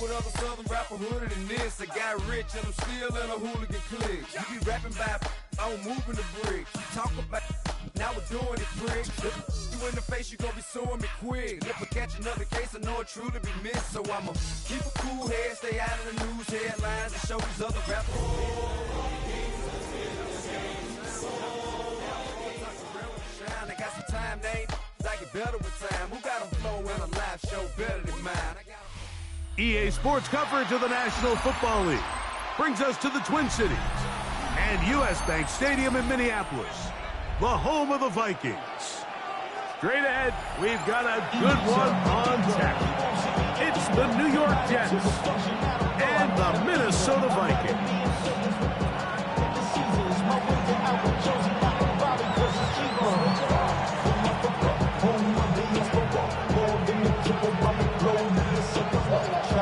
with other southern rapper hooded than this. I got rich and I'm still in a hooligan clique. You be rapping by I'm moving the brick. You talk about now we're doing it, prick. You in the face, you gon' be suing me quick. If I catch another case, I know it truly be missed. So I'ma keep a cool head, stay out of the news headlines, and show these other rappers. I got some time, they ain't like it better with time. Who got a flow and a live show better than mine? EA Sports coverage of the National Football League brings us to the Twin Cities and U.S. Bank Stadium in Minneapolis, the home of the Vikings. Straight ahead, we've got a good one on tap. It's the New York Jets and the Minnesota Vikings.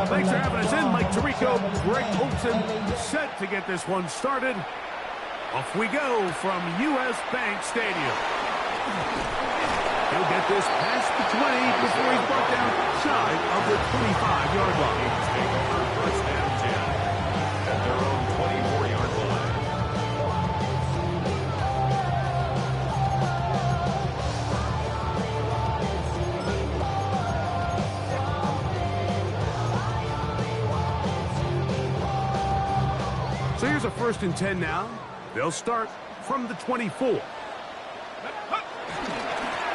Thanks for having us in. Mike Tirico, Greg Olsen, set to get this one started. Off we go from U.S. Bank Stadium. He'll get this past the 20 before he's brought down shy of the 25-yard line. First down 10 at their own 24-yard line. So here's a 1st and 10 now. They'll start from the 24.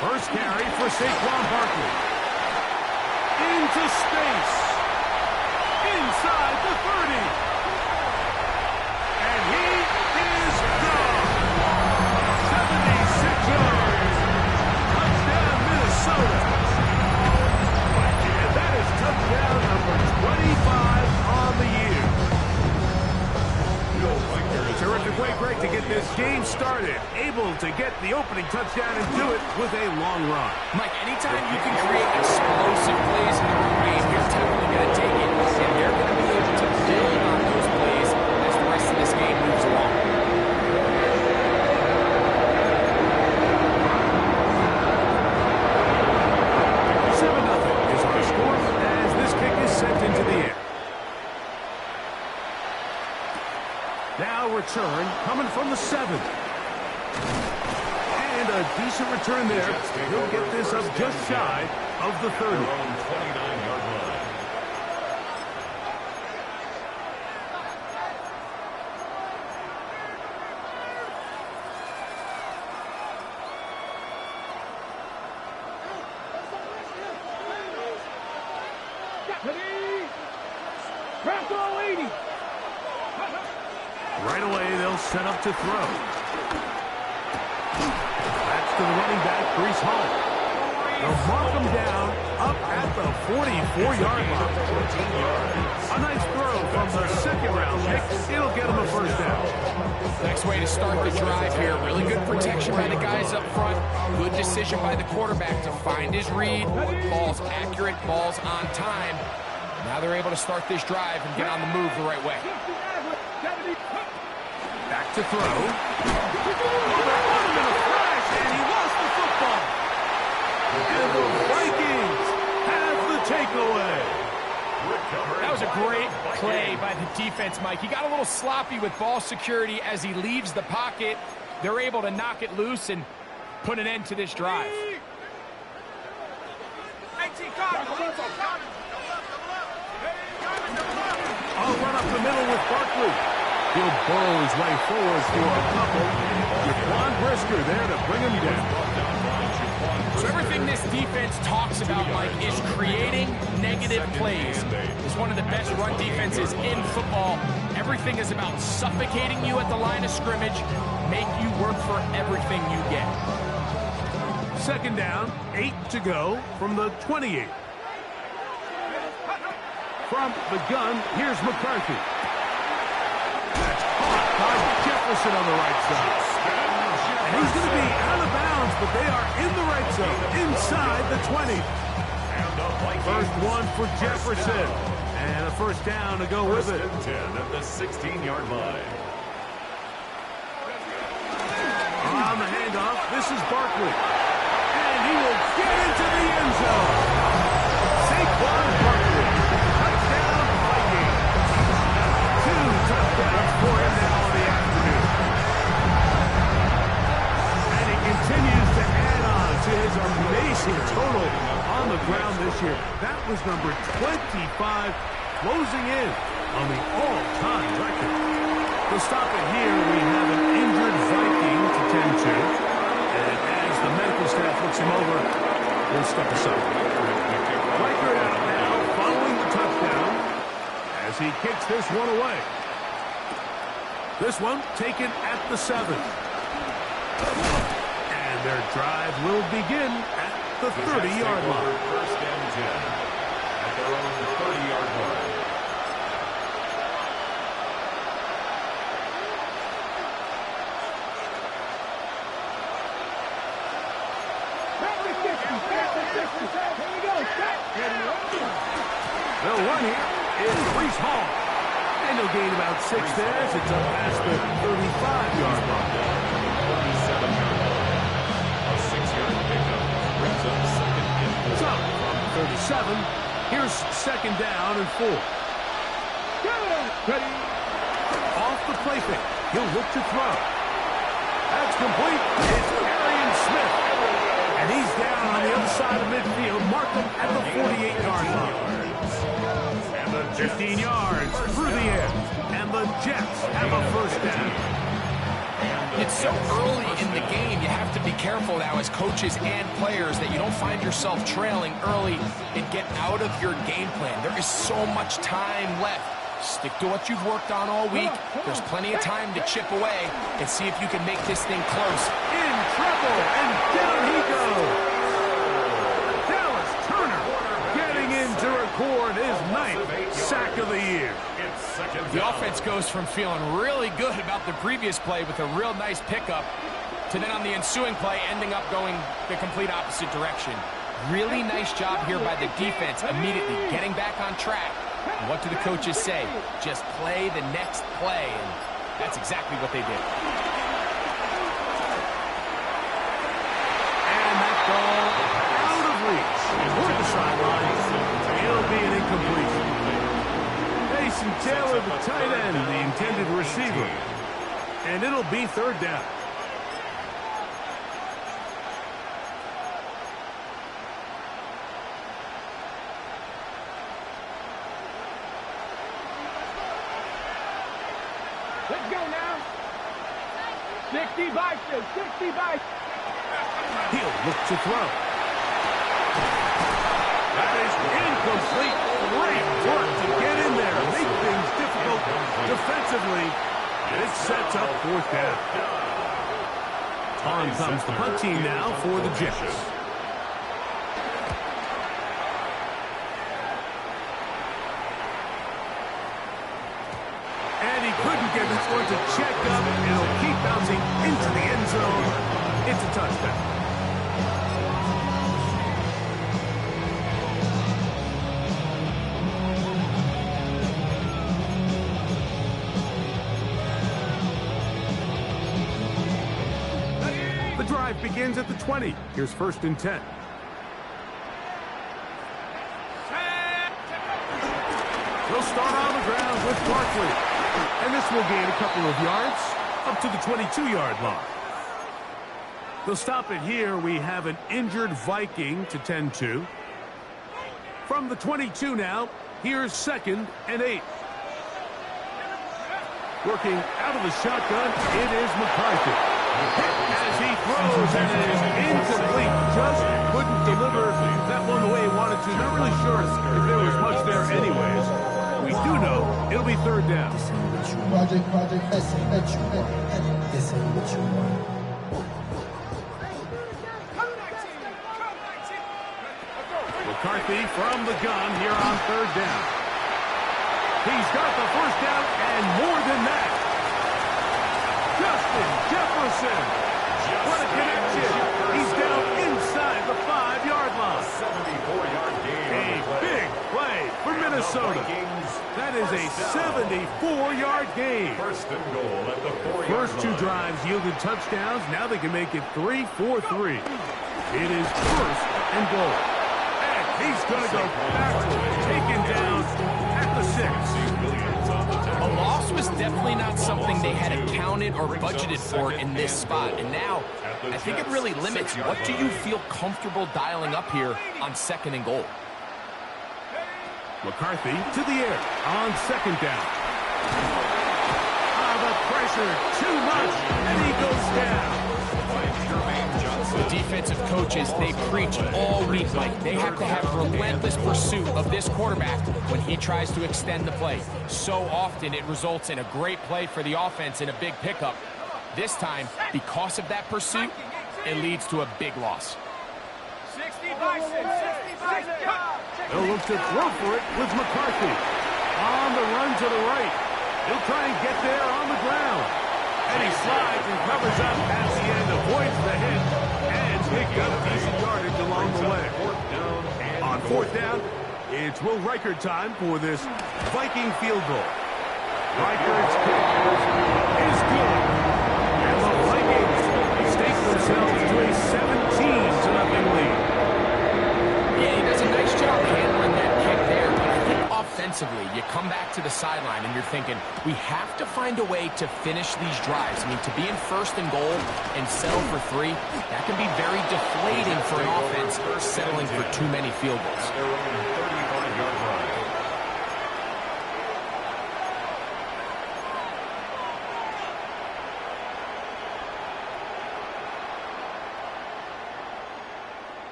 First carry for Saquon Barkley. Into space. Inside the 30. And he is gone. 76 yards. Touchdown, Minnesota. And that is touchdown number 25 on the year. Terrific way, Greg, to get this game started. Able to get the opening touchdown and do it with a long run. Mike, anytime you can create explosive plays in the run game, you're definitely going to take it. And they're going to be able to build on those plays as the rest of this game moves along. Is our score as this kick is sent into the air. Now return coming from the 7. And a decent return there. He'll get this up just shy of the 30. 29-yard line. Right away, they'll set up to throw. That's to the running back, Breece Hall. They'll mark him down up at the 44-yard line. A nice throw from the second-round pick. It'll get him a first down. Next way to start the drive here. Really good protection by the guys up front. Good decision by the quarterback to find his read. Ball's accurate, ball's on time. Now they're able to start this drive and get on the move the right way. Back to throw. And he lost the football. And the Vikings have the takeaway. That was a great play by the defense, Mike. He got a little sloppy with ball security as he leaves the pocket. They're able to knock it loose and put an end to this drive. I'll run up the middle with Barkley. He'll burrow his way forward for a couple. With Juan Brisker there to bring him down. So everything this defense talks about, Mike, is creating negative plays. It's one of the best run defenses in football. Everything is about suffocating you at the line of scrimmage, make you work for everything you get. Second down, 8 to go from the 28. From the gun, here's McCarthy. That's caught by Jefferson on the right side. And he's going to be out of bounds, but they are in the right zone, inside the 20. First one for Jefferson. And a first down to go with it. 10 at the 16-yard line. On the handoff, this is Barkley. And he will get into the end zone. Saquon Barkley. Touchdown, touchdowns for him now in the afternoon. And he continues to add on to his amazing total on the ground this year. That was number 25, closing in on the all-time record. To stop it here, we have an injured Viking to tend to. And as the medical staff looks him over, we'll step aside. Riker out now, following the touchdown, as he kicks this one away. This one taken at the 7. And their drive will begin at the 30-yard line. First and 10 at their own 30-yard line. The one here is Breece Hall. And he'll gain about 6 there as it's up past the 35-yard line. 37-yard line. A 6-yard pickup brings up second and 4. So, from 37, here's second down and 4. Ready. Off the play fake. He'll look to throw. That's complete. It's Arian Smith. And he's down on the other side of midfield. Mark him at the 48-yard line. 15 yards through the air. And the Jets have a first down. It's so early in the game, you have to be careful now as coaches and players that you don't find yourself trailing early and get out of your game plan. There is so much time left. Stick to what you've worked on all week. There's plenty of time to chip away and see if you can make this thing close. In trouble, and down he goes. Dallas Turner getting in to record his 9th sack of the year. The offense goes from feeling really good about the previous play with a real nice pickup to then on the ensuing play ending up going the complete opposite direction. Really nice job here by the defense immediately getting back on track. And what do the coaches say? Just play the next play, and that's exactly what they did. And that ball out of reach. Toward the sideline. It'll be an incompletion. Mason Taylor, the tight end, the intended receiver. And it'll be third down. Let's go now. 60 by 2, 60 by 2. He'll look to throw. That is incomplete. Great work to get in there and make things difficult defensively. And it sets up fourth down. On comes the punt team now for the Jets. And he couldn't get this one to check up, and it'll keep bouncing into the end zone. It's a touchdown. The drive begins at the 20. Here's first and 10. They'll start on the ground with Barkley. And this will gain a couple of yards up to the 22-yard line. They'll stop it here. We have an injured Viking to tend to. From the 22 now, here's second and 8. Working out of the shotgun, it is McCarthy. As he throws, and it is incomplete. Just couldn't deliver that one the way he wanted to. Not really sure if there was much there anyways. We do know it'll be third down. Project, this ain't what you want. McCarthy from the gun here on third down. He's got the first down and more than that. Justin Jefferson. What a connection. He's down inside the 5-yard line. 74-yard gain. A big play for Minnesota. That is a 74-yard gain. First and goal at the 4-yard First two line. drives yielded touchdowns. Now they can make it 3-4-3. It is first and goal. And he's going to go backwards, taken down at the 6. A loss was definitely not something they had accounted or budgeted for in this spot. And now, I think it really limits what do you feel comfortable dialing up here on 2nd and goal. McCarthy to the air on 2nd down. The pressure, too much, and he goes down. The defensive coaches, they preach all week, Mike. They have to have relentless pursuit of this quarterback when he tries to extend the play. So often it results in a great play for the offense and a big pickup. This time, because of that pursuit, it leads to a big loss. 60 Bison, 60 Bison. They'll look to throw for it with McCarthy. On the run to the right. He'll try and get there on the ground. And he slides and covers up at the end, avoids the hit, and picked up decent yardage along the way. On 4th down, it's Will Reichard time for this Viking field goal. Reichard's kick is good. And the Vikings stake themselves to a 17-0 lead. Yeah, he does a nice job handling that kick there, but I think offensively, you come back to the sideline and you're thinking, we have to find a way to finish these drives. I mean, to be in 1st and goal and settle for 3, that can be very deflating for an offense settling for too many field goals.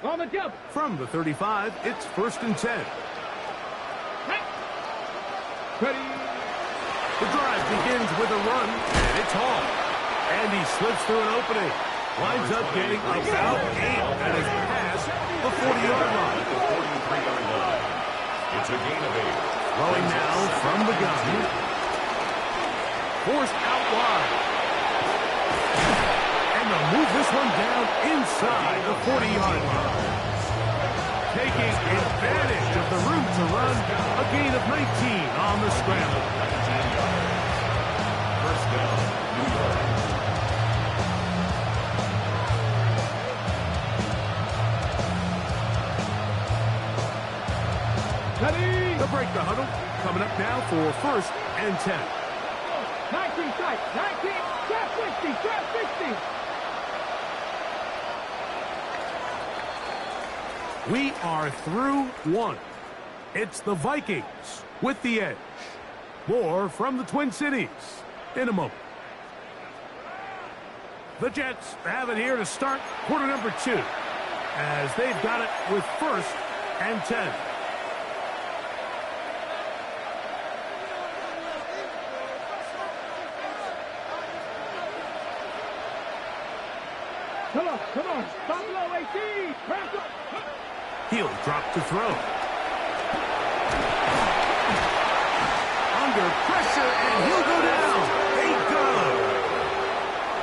On the jump. From the 35, it's 1st and 10. Ready. The drive begins with a run, and it's Hall. And he slips through an opening. Winds up getting about 8 and is past the 40-yard line. It's a gain of 8. Throwing now from the gun. Forced out wide. And they'll move this one down inside the 40-yard line. Taking advantage of the room to run, a gain of 19 on the scramble. 1st down, New York. Ready. The break the huddle, coming up now for 1st and 10. 19 strike. 19. Trap 60. Trap 60. We are through 1. It's the Vikings with the edge. More from the Twin Cities in a moment. The Jets have it here to start quarter number 2 as they've got it with 1st and 10. Come on, come on. Stop low, 18. Press up. He'll drop to throw. Under pressure, and he'll go down. They go.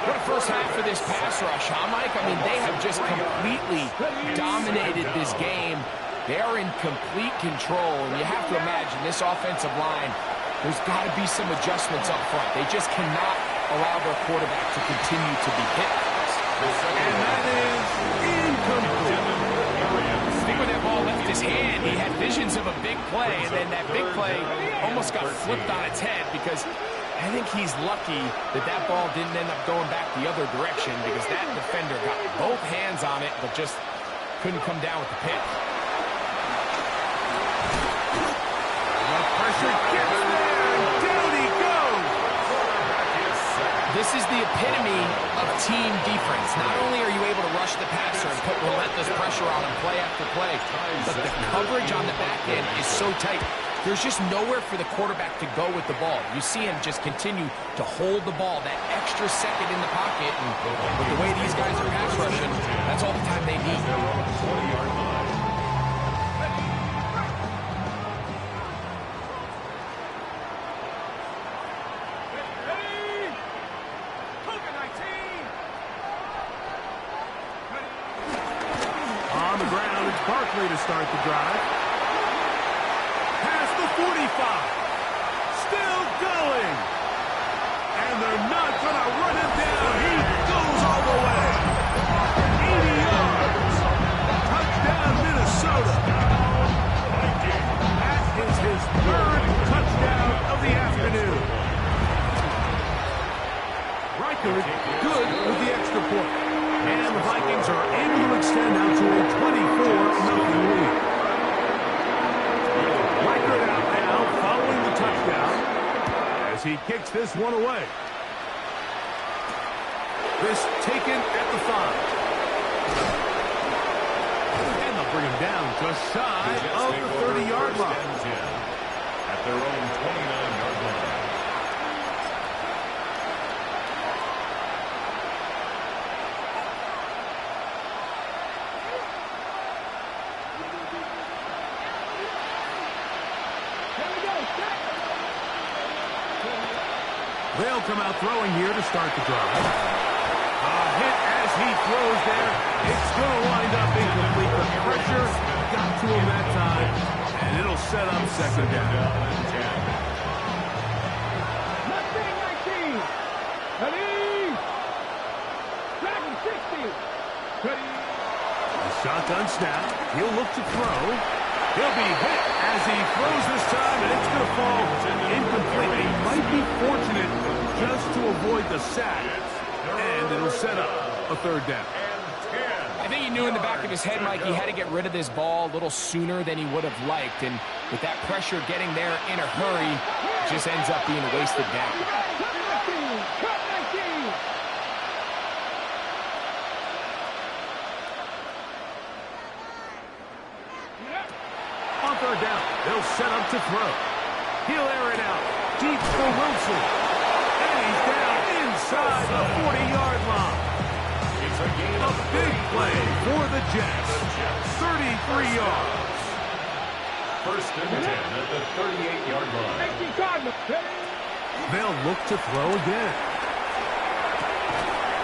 What a first half for this pass rush, huh, Mike? I mean, they have just completely dominated this game. They are in complete control, and you have to imagine this offensive line, there's got to be some adjustments up front. They just cannot allow their quarterback to continue to be hit. And that is incomplete. I think when that ball left his hand, he had visions of a big play, and then that big play almost got flipped on its head because I think he's lucky that that ball didn't end up going back the other direction because that defender got both hands on it but just couldn't come down with the pick. The pressure gets there, and down he goes. This is the epitome of team defense. Not only are you able to rush the passer and put relentless pressure on him play after play, but the coverage on the back end is so tight. There's just nowhere for the quarterback to go with the ball. You see him just continue to hold the ball that extra second in the pocket, and with the way these guys are pass rushing, that's all the time they need. 20-yard line. On the ground, it's Barkley to start the drive. Past the 45. Still going. And they're not going to run him down. He goes all the way. 80 yards. Touchdown, Minnesota. record, good with the extra point. And the Vikings are able to extend out to a 24-0 lead. Record out now following the touchdown as he kicks this one away. This taken at the 5. And they'll bring him down just shy of the 30-yard line. At their own 29-yard line. They'll come out throwing here to start the drive. A hit as he throws there. It's going to wind up incomplete. The pressure got to him that time, and it'll set up second down. The shotgun snap. He'll look to throw. He'll be hit as he throws this time, and it's going to fall incomplete. He might be fortunate just to avoid the sack, and it'll set up a third down. I think he knew in the back of his head, Mike, he had to get rid of this ball a little sooner than he would have liked, and with that pressure getting there in a hurry, it just ends up being a wasted down. On third down, they'll set up to throw. He'll air it out deep for Wilson. And he's down inside the 40-yard line. A big play for the Jets. 33 yards. First and 10 at the 38-yard line. They'll look to throw again.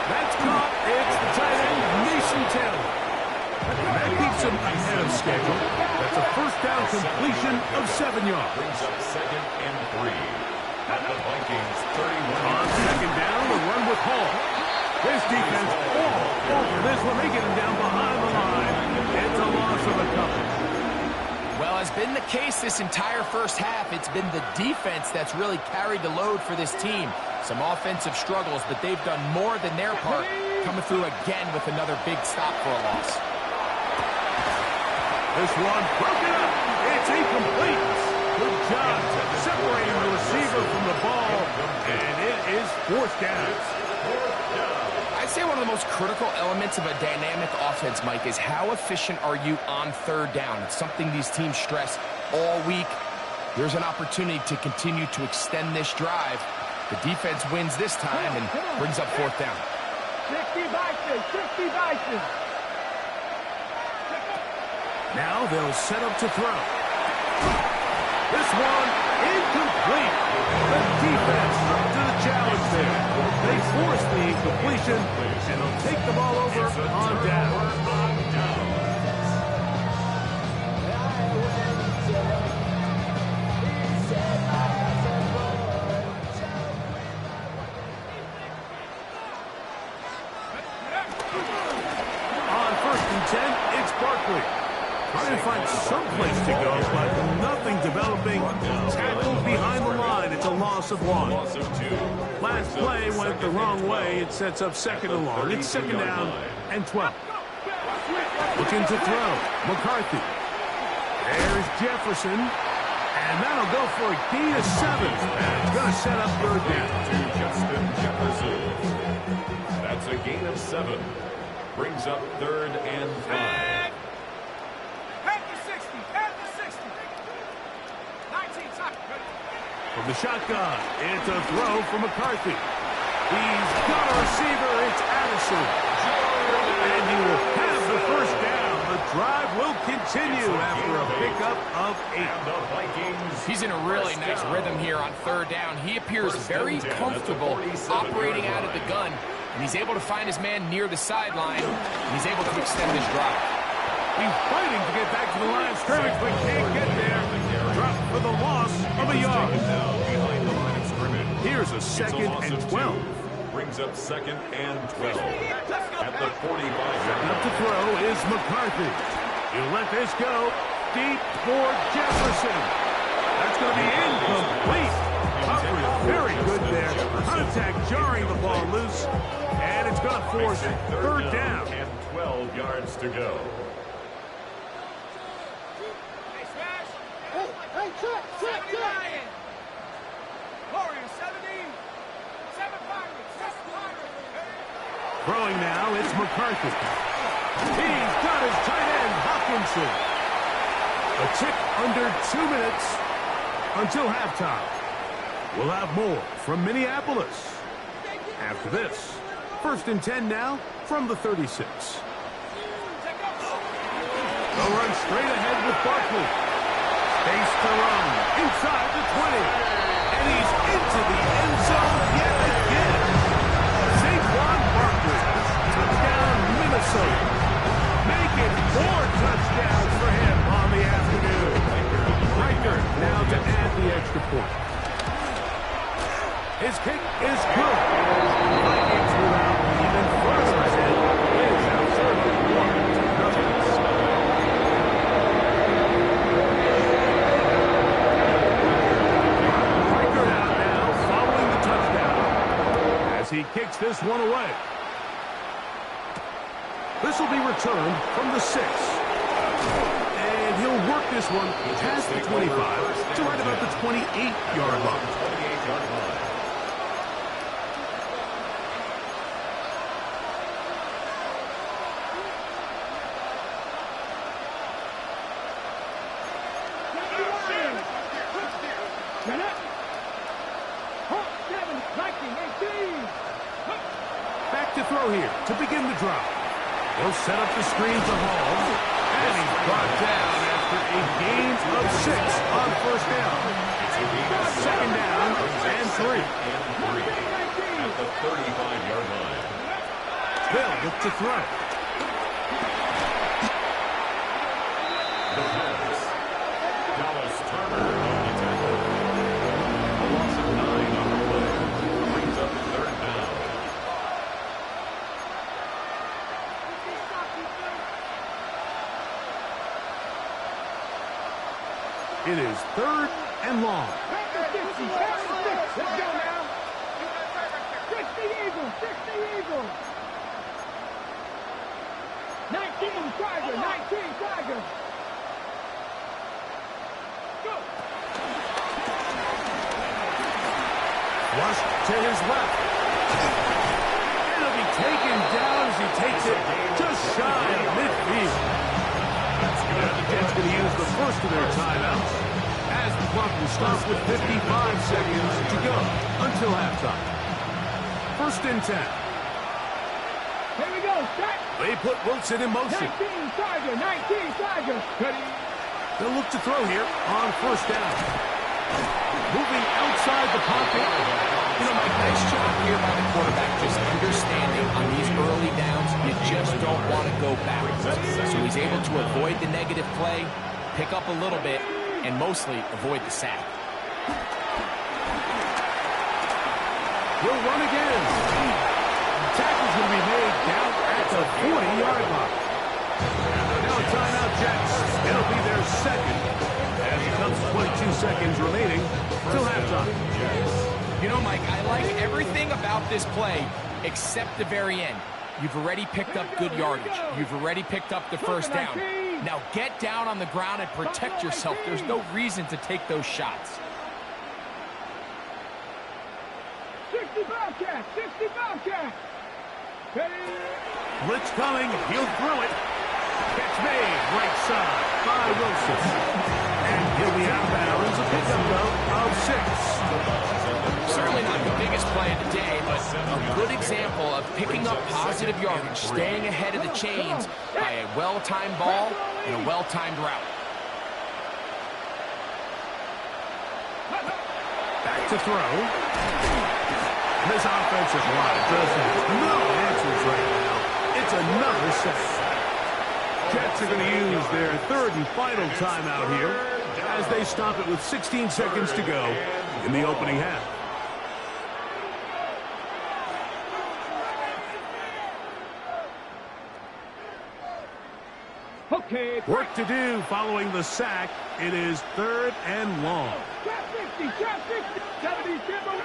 That's caught. It's the tight end, Mason Taylor. That keeps him ahead of schedule. That's a first down completion of 7 yards. Brings up second and 3 at the Vikings 31. On second down, the run with Hall. This defense all over this when they get him down behind the line. It's a loss of a couple. Well, as been the case this entire first half, it's been the defense that's really carried the load for this team. Some offensive struggles, but they've done more than their part, coming through again with another big stop for a loss. This one broken up. It's incomplete. Good job separating the receiver from the ball, and it is fourth down. I'd say one of the most critical elements of a dynamic offense, Mike, is how efficient are you on third down. It's something these teams stress all week. There's an opportunity to continue to extend this drive. The defense wins this time and brings up fourth down. 60 Vikings. Now they'll set up to throw. This one incomplete. The defense up to the challenge there. They force the incompletion, and they'll take the ball over on down. On first and 10, it's Barkley. Trying to find some place to go, but nothing developing. Tackled behind the line. It's a loss of 1. Last play went the wrong way. It sets up second and long. It's second down and 12. Looking to throw. McCarthy. There's Jefferson. And that'll go for a gain of 7. And it's going to set up third down. To Justin Jefferson. That's a gain of 7. Brings up third and 5. From the shotgun, it's a throw for McCarthy. He's got a receiver. It's Addison. And he will have the first down. The drive will continue after a pickup of 8. The Vikings. He's in a really nice rhythm here on third down. He appears very comfortable operating out of the gun, and he's able to find his man near the sideline, and he's able to extend his drive. He's fighting to get back to the line of scrimmage, but can't get there. Drop for the loss of a yard. Behind the line of scrimmage. Here's a second and 12. Brings up second and 12 at the 45. Up to throw is McCarthy. He'll let this go deep for Jefferson. That's going to be incomplete. Coverage very good there. Contact jarring the ball loose, and it's going to force third down. And 12 yards to go. Hey, check. Warriors, 70. 700. Throwing now, it's McCarthy. He's got his tight end, Hopkinson. A tick under 2 minutes until halftime. We'll have more from Minneapolis. After this, 1st and 10 now from the 36. They'll run straight ahead with Barkley. Space to run inside the 20. And he's into the end zone yet again. Saquon Barkley. Touchdown, Minnesota. Making 4 touchdowns for him on the afternoon. Riker now to add the extra point. His kick is good. Vikings without even further ahead. Is outside 1-0. Riker out now following the touchdown as he kicks this one away. This will be returned from the 6. And he'll work this one past the 25 to right about the 28-yard line. 28-yard line. Back to throw here to begin the drive. He'll set up the screen to Hall. And he's brought down after a gain of 6 on 1st down. 2nd down and 3. At the 35-yard line. They'll look to throw. The pass. Dallas Turner on the tackle. A loss of 9 on the play. Brings up 3rd down. It is 3rd and long. Let's go now. 60 Eagles. 19 Tiger. Go. Flushed to his left. And he'll be taken down as he takes it just shy of midfield. And the Jets going to use the first of their timeouts as the clock will stop with 55 seconds to go until halftime. 1st and 10. Here we go. Set. They put Wilson in motion. 19 Tiger. Ready. They'll look to throw here on 1st down. Moving outside the pocket. You know, Mike, nice job here by the quarterback, just understanding on these early downs, you just don't want to go backwards. So he's able to avoid the negative play, pick up a little bit, and mostly avoid the sack. Will run again. Tackle's going to be made down at the 40-yard line. Now a timeout, Jets. It'll be their 2nd as it comes 22 seconds remaining till halftime. You know, Mike, I like everything about this play except the very end. You've already picked up good yardage. You've already picked up the 1st down. Now get down on the ground and protect yourself. There's no reason to take those shots. 60 Bobcat. Ready. Blitz coming. He'll throw it. Catch made. Right side by Wilson. And he'll be out of bounds. A pickup, though, of 6. Certainly not the biggest play of the day, but a good example of picking up positive yardage, staying ahead of the chains by a well-timed ball and a well-timed route. Back to throw. This offensive line does have no answers right now. It's another sack. Jets are going to use their 3rd and final timeout here as they stop it with 16 seconds to go in the opening half. Okay. Work to do following the sack. It is 3rd and long. Trap 60. 70 Timber.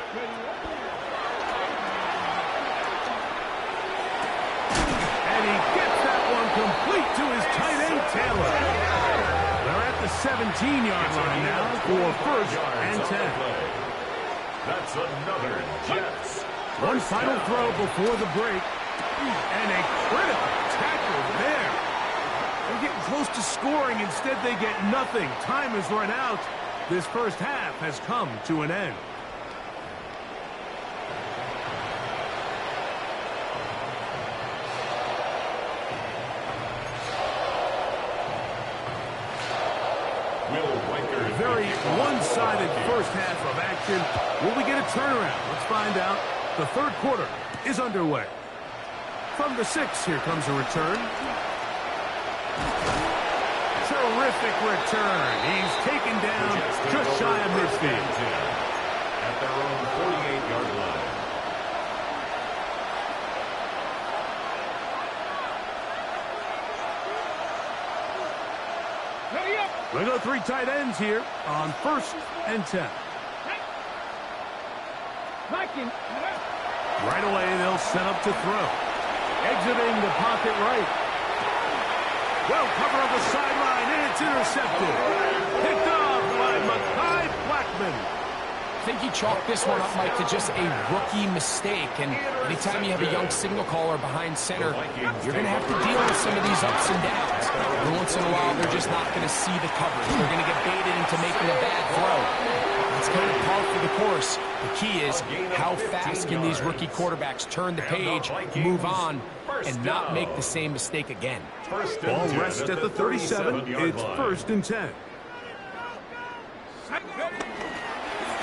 17-yard line now for first and 10. That's another Jets. One final throw before the break. And a critical tackle there. They're getting close to scoring. Instead, they get nothing. Time has run out. This first half has come to an end. Very one-sided first half of action. Will we get a turnaround? Let's find out. The third quarter is underway. From the 6, here comes a return. Terrific return. He's taken down just shy of midfield. At their own 48-yard line. We go 3 tight ends here on first and 10. Right away, they'll set up to throw. Exiting the pocket right. Well, cover on the sideline, and it's intercepted. Picked off by Mekhi Blackmon. I think he chalked this one up, Mike, to just a rookie mistake. And anytime you have a young signal caller behind center, you're going to have to deal with some of these ups and downs. Every once in a while, they're just not going to see the coverage. They're going to get baited into making a bad throw. That's kind of par for the course. The key is how fast can these rookie quarterbacks turn the page, move on, and not make the same mistake again. Ball rests at the 37. It's first and 10.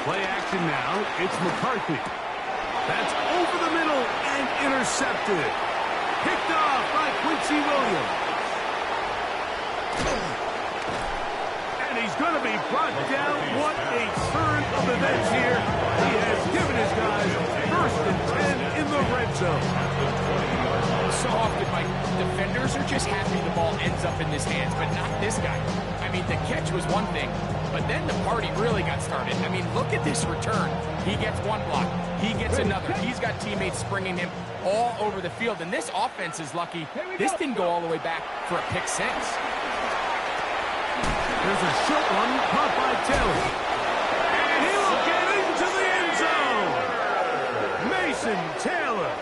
Play action now. It's McCarthy. That's over the middle and intercepted. Picked off by Quincy Williams. And he's going to be brought down. What a turn of events here. He has given his guys first and 10 in the red zone. So often, Mike, defenders are just happy the ball ends up in his hands, but not this guy. I mean, the catch was one thing, but then the party really got started. I mean, look at this return. He gets one block. He gets another. He's got teammates springing him all over the field, and this offense is lucky. This didn't go all the way back for a pick six. There's a short one caught by Taylor. And he will get into the end zone. Mason Taylor.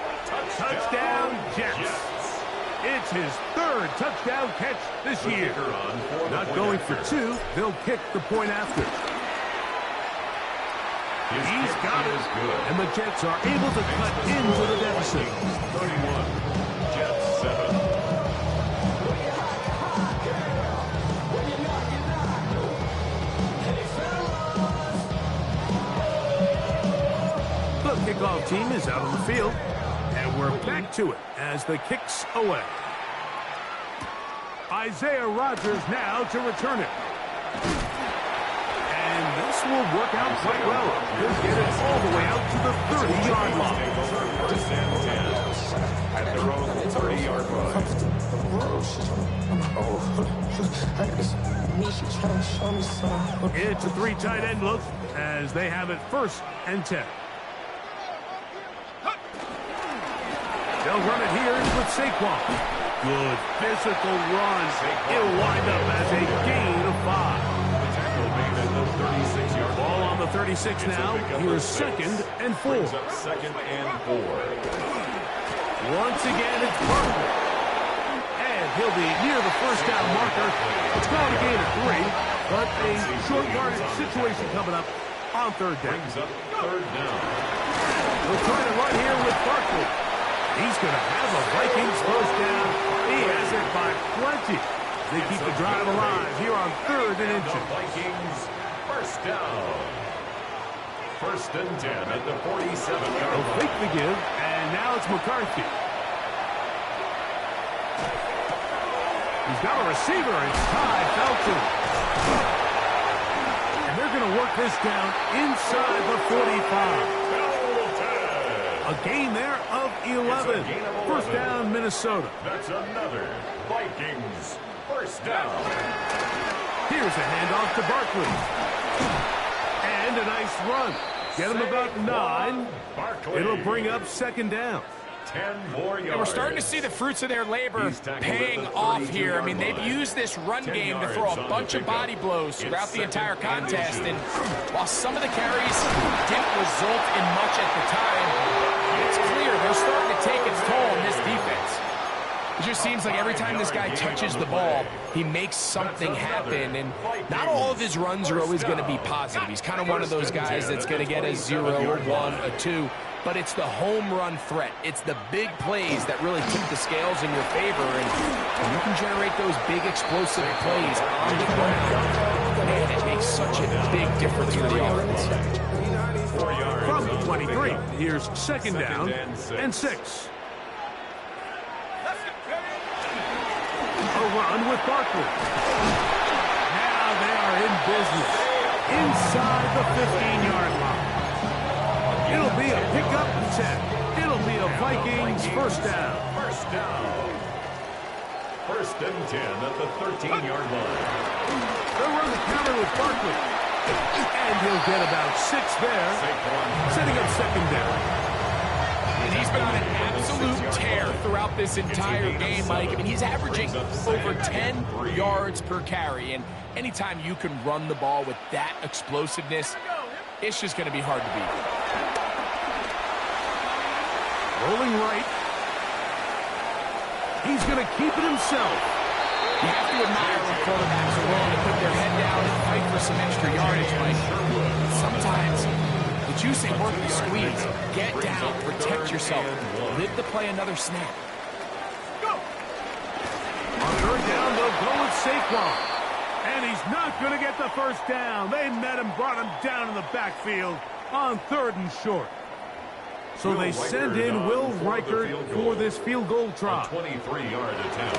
Touchdown, Jets. It's his third touchdown catch this year. Not going for 2. They'll kick the point after. He's got it. And the Jets are able to cut into the deficit. 31. Jets 7. The kickoff team is out on the field. And we're back to it as the kick's away. Isaiah Rodgers now to return it. And this will work out quite well. He'll get it all the way out to the 30-yard line. First and 10 at their own 30-yard line. It's a 3 tight end look as they have it first and 10. They'll run it here with Saquon. Good physical run. It'll wind up as a gain of 5. Tackle made at the 36-yard line. Ball on the 36 now. Here's second and 4. Brings up second and 4. Once again, it's Barkley. And he'll be near the first down marker. It's called a gain of 3, but a short yardage situation coming up on third down. Brings up third down. We'll try to run here with Barkley. He's going to have a Vikings first down. He has it by plenty. They keep the drive alive here on third and inches. Vikings first down. First and 10 at the 47-yard They'll line. fake the give, and now it's McCarthy. He's got a receiver. It's Ty Felton. And they're going to work this down inside the 45. A gain there of 11. First down, Minnesota. That's another Vikings first down. Here's a handoff to Barkley. And a nice run. Get him about 9. Barkley. It'll bring up second down. 10 more yards. And we're starting to see the fruits of their labor paying off here. I mean, they've used this run game to throw a bunch of body blows throughout the entire contest. And while some of the carries didn't result in much at the time, it's clear they're starting to take its toll on this defense. It just seems like every time this guy touches the ball, he makes something happen, and not all of his runs are always going to be positive. He's kind of one of those guys that's going to get a 0, a 1, a 2, but it's the home run threat. It's the big plays that really tip the scales in your favor, and you can generate those big explosive plays on the ground. Man, it makes such a big difference for the offense. From the 23, here's second down and 6. A run with Barkley. Now they are in business inside the 15-yard line. It'll be a pickup 10. It'll be a Vikings first down. First and 10 at the 13-yard line. They'll run the counter with Barkley. And he'll get about 6 there, setting up second down. And he's been on an absolute tear throughout this entire game, Mike. I mean, he's averaging over 10 yards per carry. And anytime you can run the ball with that explosiveness, it's just going to be hard to beat. Rolling right. He's going to keep it himself. You have to admire when quarterbacks are willing to put their head down and fight for some extra yardage, Mike. Sometimes the juice ain't worth the squeeze. Get down, protect yourself, live to play another snap. On third down, they'll go with Saquon. And he's not going to get the first down. They met him, brought him down in the backfield on 3rd and short. So they send in Will Reichert for this field goal try. 23-yard attempt.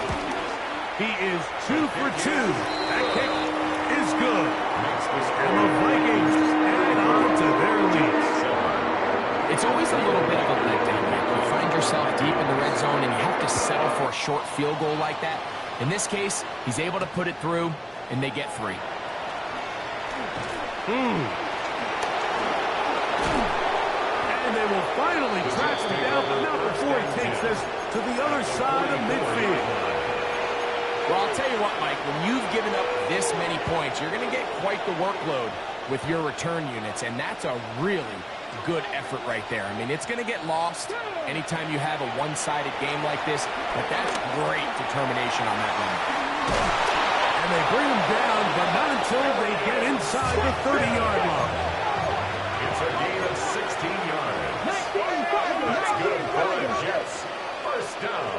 He is 2 for 2. That kick is good. And the Vikings add on to their lead. It's always a little bit of a letdown. You find yourself deep in the red zone and you have to settle for a short field goal like that. In this case, he's able to put it through, and they get 3. And they will finally track him down, but not before he takes this to the other side of midfield. Well, I'll tell you what, Mike, when you've given up this many points, you're going to get quite the workload with your return units, and that's a really good effort right there. I mean, it's going to get lost anytime you have a one-sided game like this, but that's great determination on that run. And they bring him down, but not until they get inside the 30-yard line. It's a gain of 16 yards. That's good for the Jets. First down.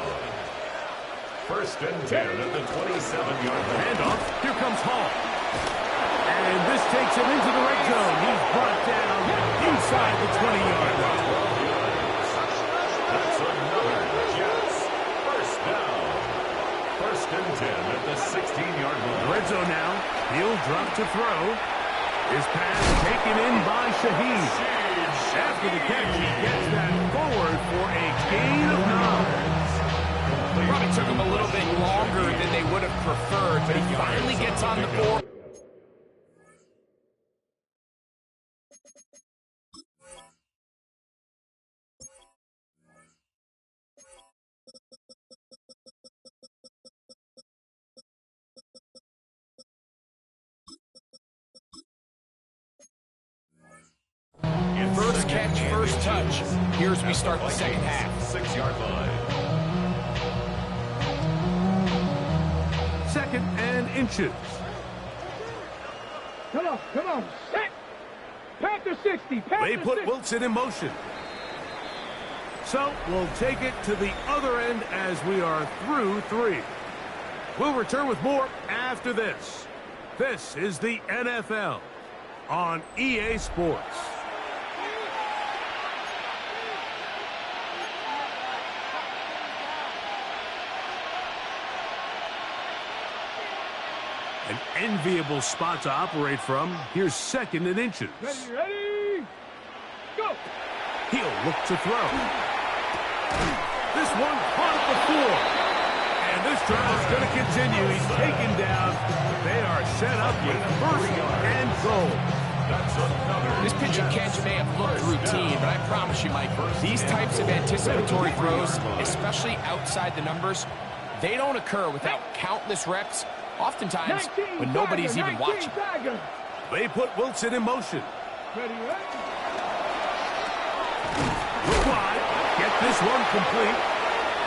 First and 10 at the 27-yard line. Handoff. Here comes Hall. And this takes him into the red zone. He's brought down inside the 20-yard line. That's another Jets. First down. First and 10 at the 16-yard line. Red zone now. He'll drop to throw. His pass taken in by Shaheed. After the catch, he gets that forward for a gain of 9. Probably took him a little bit longer than they would have preferred, but he finally gets on the board. First catch, first touch. Here's we start the second half. 6-yard line. Second and inches. Come on. Set. Panther 60. Panther They put 60. Wilson in motion. So we'll take it to the other end as we are through 3. We'll return with more after this. This is the NFL on EA Sports. An enviable spot to operate from. Here's second and inches. Ready, go. He'll look to throw. This one caught at the floor. And this drive's going to continue. He's taken down. They are set up with first and goal. This pitching catch may have looked routine, but I promise you, Mike, these types of anticipatory throws, especially outside the numbers, they don't occur without countless reps, oftentimes when nobody's even watching. They put Wilson in motion. Ready, Wide, get this one complete,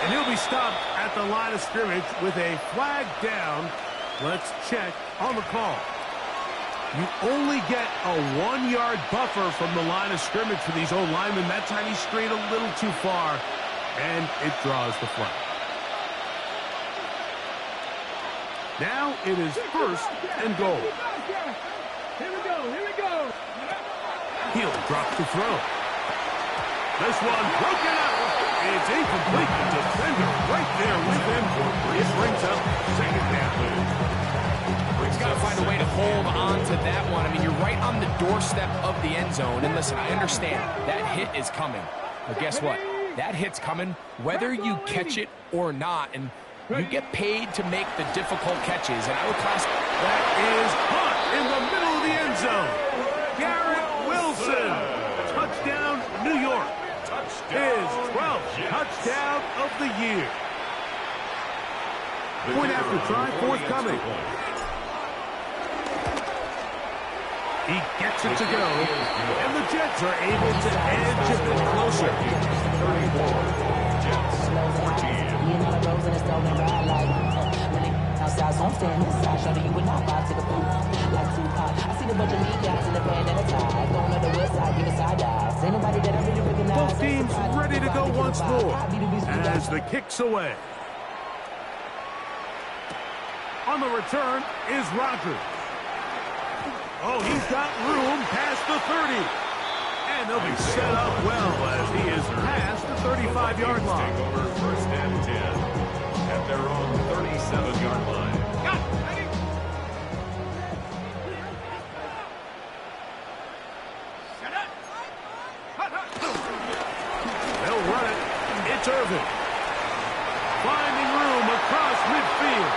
and he'll be stopped at the line of scrimmage with a flag down. Let's check on the call. You only get a 1-yard buffer from the line of scrimmage for these old linemen. That time he strayed a little too far, and it draws the flag. Now it is first and goal. Here we go. He'll drop the throw. This one broken up. It's incomplete. The defender right there with him. It brings up second down. He's got to find a way to hold on to that one. I mean, you're right on the doorstep of the end zone. And listen, I understand that hit is coming. But guess what? That hit's coming whether you catch it or not. And you get paid to make the difficult catches. And I would class that is caught in the middle of the end zone. Garrett Wilson. Touchdown, New York. His 12th touchdown of the year. Point after try, forthcoming. He gets it to go, and the Jets are able to edge a bit closer. 34, Jets, 14. Outside, so I'm staying inside. Shorty, you would not buy to the booth. Like Tupac, I see the bunch of mean guys in the band and a tie. Going on the west side, give a side dive. Ain't nobody that I really recognize. Both teams ready to go once more as the kick's away. On the return is Rodgers. Oh, he's got room past the 30. And they'll be set up well as he is past the 35-yard line. Take over first and 10 at their own 37-yard line. They'll run it. It's Irvin. Finding room across midfield.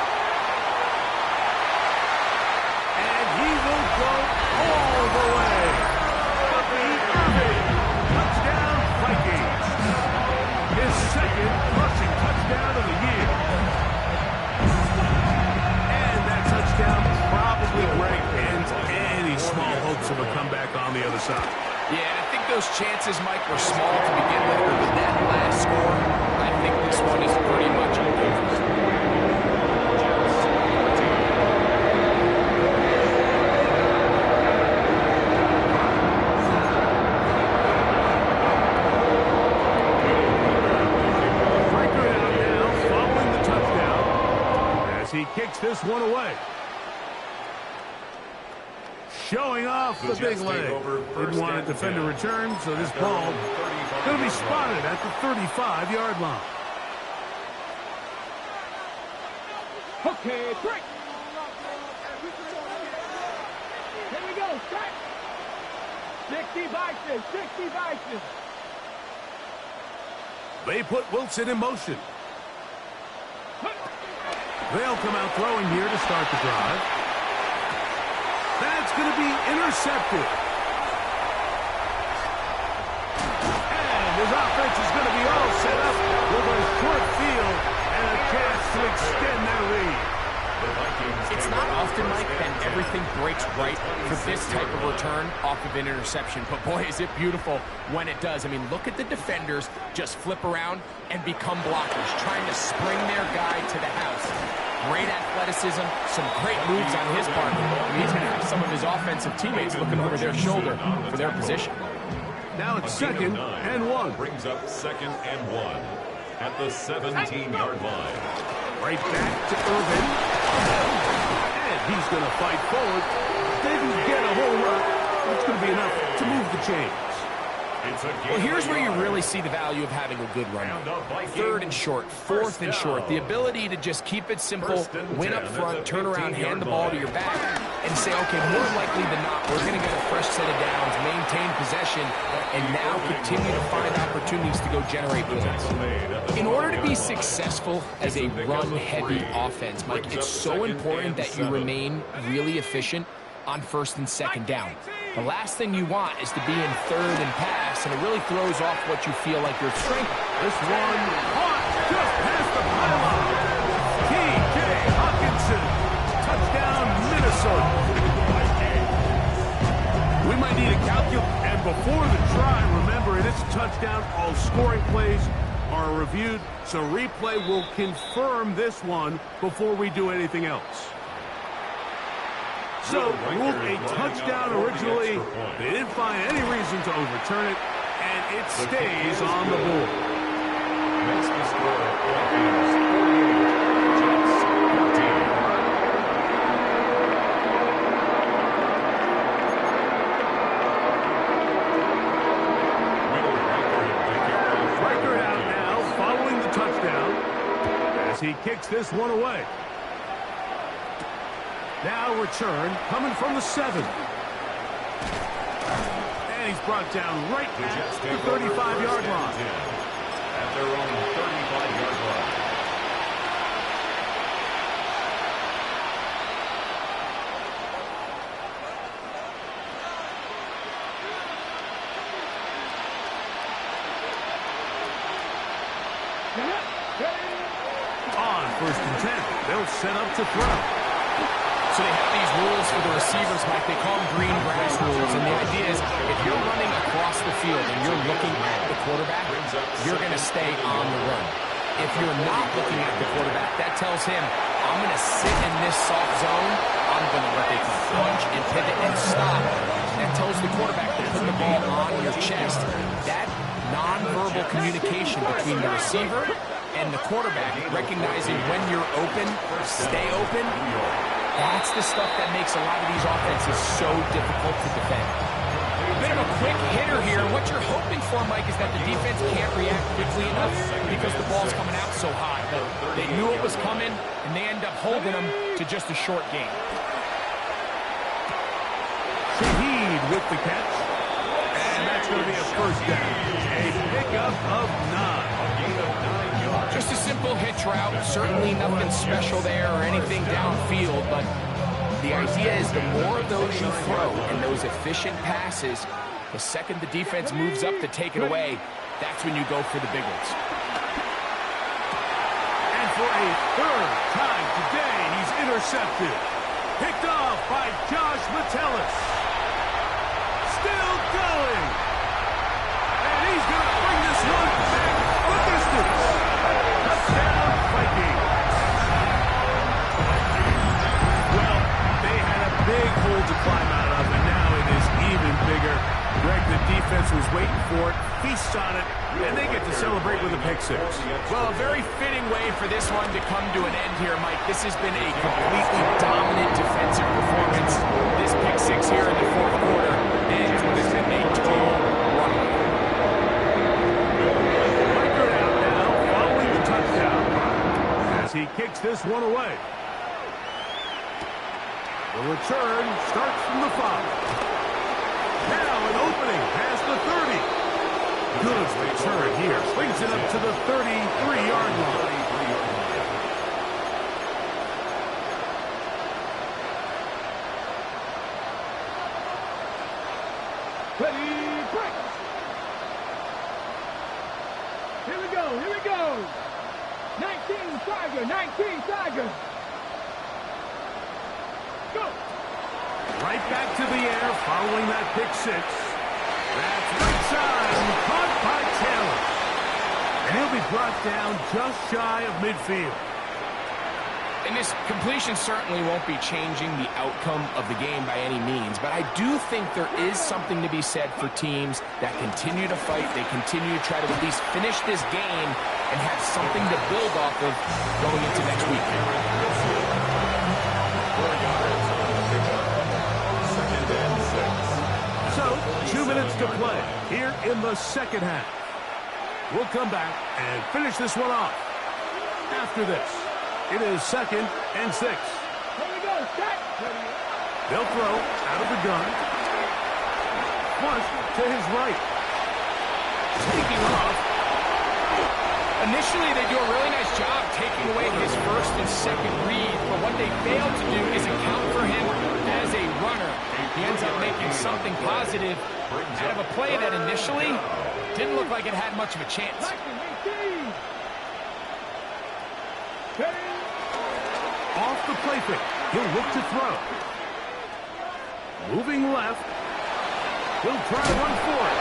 And he will go all the way. Bucky Irvin. Touchdown, Vikings. His second rushing touchdown of the year. And that touchdown probably, Greg, ends any small hopes of a comeback on the other side. Yeah, I think those chances, Mike, were small to begin with, but with that last score, I think this one is pretty much over. He kicks this one away. Showing off the big leg. Didn't want to defend a return, so this ball going to be spotted at the 35-yard line. Okay, break. Here we go, strike. 60 Vikings, 60 Vikings. They put Wilson in motion. They'll come out throwing here to start the drive. That's going to be intercepted. And his offense is going to be all set up with a short field and a chance to extend their lead. It's not often, Mike, that everything breaks right for this type of return off of an interception. But, boy, is it beautiful when it does. I mean, look at the defenders just flip around and become blockers, trying to spring their guy to the house. Great athleticism, some great moves on his part. I mean, he's going to have some of his offensive teammates looking over their shoulder for their position. Now it's second and one. Brings up second and 1 at the 17-yard line. Right back to Irvin. And he's going to fight forward. Didn't get a whole lot. It's going to be enough to move the chains. Well, here's where you really see the value of having a good run. Third and short, fourth and short. The ability to just keep it simple, win up front, turn around, hand the ball to your back, and say, okay, more likely than not, we're going to get a fresh set of downs, maintain possession, and now continue to find opportunities to go generate points. In order to be successful as a run-heavy offense, Mike, it's so important that you remain really efficient on 1st and 2nd down. The last thing you want is to be in 3rd and pass, and it really throws off what you feel like your strength. This one caught just past the pylon. T.J. Hawkinson, touchdown Minnesota. We might need a calculator. And before the try, remember it is a touchdown. All scoring plays are reviewed, so replay will confirm this one before we do anything else. So, ruled a touchdown originally. They didn't find any reason to overturn it, and it stays on the board. Makes the score Vikings 48, Jets 14. Reichert out now, following the touchdown, as he kicks this one away. Now return, coming from the 7. And he's brought down right at the 35-yard line. At their own 35-yard line. On 1st and 10, they'll set up to throw. So they have these rules for the receivers, Mike. They call them green grass rules. And the idea is if you're running across the field and you're looking at the quarterback, you're going to stay on the run. If you're not looking at the quarterback, that tells him, I'm going to sit in this soft zone. I'm going to what they call punch and pivot and stop. That tells the quarterback to put the ball on your chest. That nonverbal communication between the receiver and the quarterback, recognizing when you're open, stay open, that's the stuff that makes a lot of these offenses so difficult to defend. A bit of a quick hitter here. What you're hoping for, Mike, is that the defense can't react quickly enough because the ball's coming out so high. They knew it was coming, and they end up holding them to just a short game. Shaheed with the catch. And that's going to be a 1st down. A pickup of 9. Just a simple hitch route. Certainly nothing special there or anything downfield, but the idea is the more of those you throw and those efficient passes, the second the defense moves up to take it away, that's when you go for the big ones. And for a 3rd time today, he's intercepted. Picked off by Josh Metellus. Still going. And he's going to bring this one back the distance. Touchdown, Vikings. Well, they had a big hole to climb out of, and now it is even bigger. Greg, the defense was waiting for it, feasts on it, and they get to celebrate with a pick 6. Well, a very fitting way for this one to come to an end here, Mike. This has been a completely dominant defensive performance. This pick 6 here in the 4th quarter ends with this been a total runaway. Reichert out now, following the touchdown, as he kicks this one away. The return starts from the 5. Now an opening past the 30. Good return here. Brings it up to the 33-yard line. Ready, break. Here we go, here we go. 19 Tiger, 19 Tiger. Go. Right back to the air following that pick 6. That's right side and caught by Taylor. And he'll be brought down just shy of midfield. And this completion certainly won't be changing the outcome of the game by any means, but I do think there is something to be said for teams that continue to fight, they continue to try to at least finish this game and have something to build off of going into next week. So, 2 minutes to play here in the 2nd half. We'll come back and finish this one off. After this, it is 2nd and 6. Here we go, set. They'll throw out of the gun. Flush to his right. Taking off. Initially, they do a really nice job taking away his first and second read, but what they failed to do is account for him as a runner. He ends up making something positive out of a play that initially didn't look like it had much of a chance. Off the play fake. He'll look to throw. Moving left. He'll try to run for it.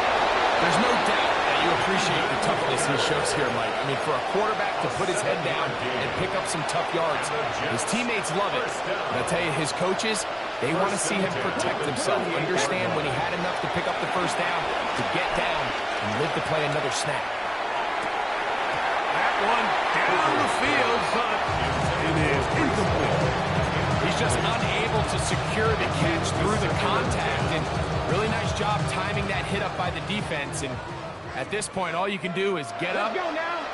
There's no doubt that you appreciate the toughness he shows here, Mike. I mean, for a quarterback to put his head down and pick up some tough yards, his teammates love it. But I tell you, his coaches, they want to see him protect himself, understand when he had enough to pick up the first down, to get down and live to play another snap. That one down the field, but it is incomplete. He's just unable to secure the catch through the contact, and really nice job timing that hit up by the defense. And at this point, all you can do is get up,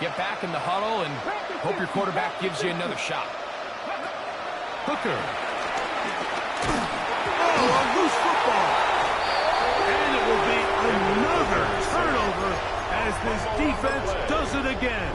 get back in the huddle, and hope your quarterback gives you another shot. Hooker. Oh, a loose football. And it will be another turnover as this defense does it again.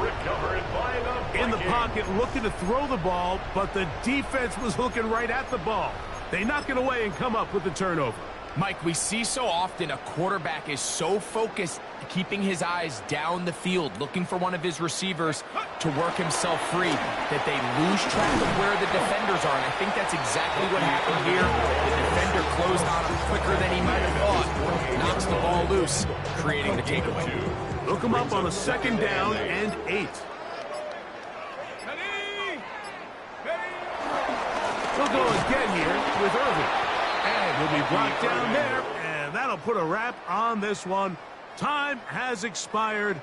In the pocket, looking to throw the ball, but the defense was looking right at the ball. They knock it away and come up with the turnover. Mike, we see so often a quarterback is so focused, keeping his eyes down the field, looking for one of his receivers to work himself free, that they lose track of where the defenders are. And I think that's exactly what happened here. The defender closed on him quicker than he might have thought, knocks the ball loose, creating the takeaway. Look him up on a 2nd down and 8. He'll go again here with Irving. And he'll be brought down there, and that'll put a wrap on this one. Time has expired.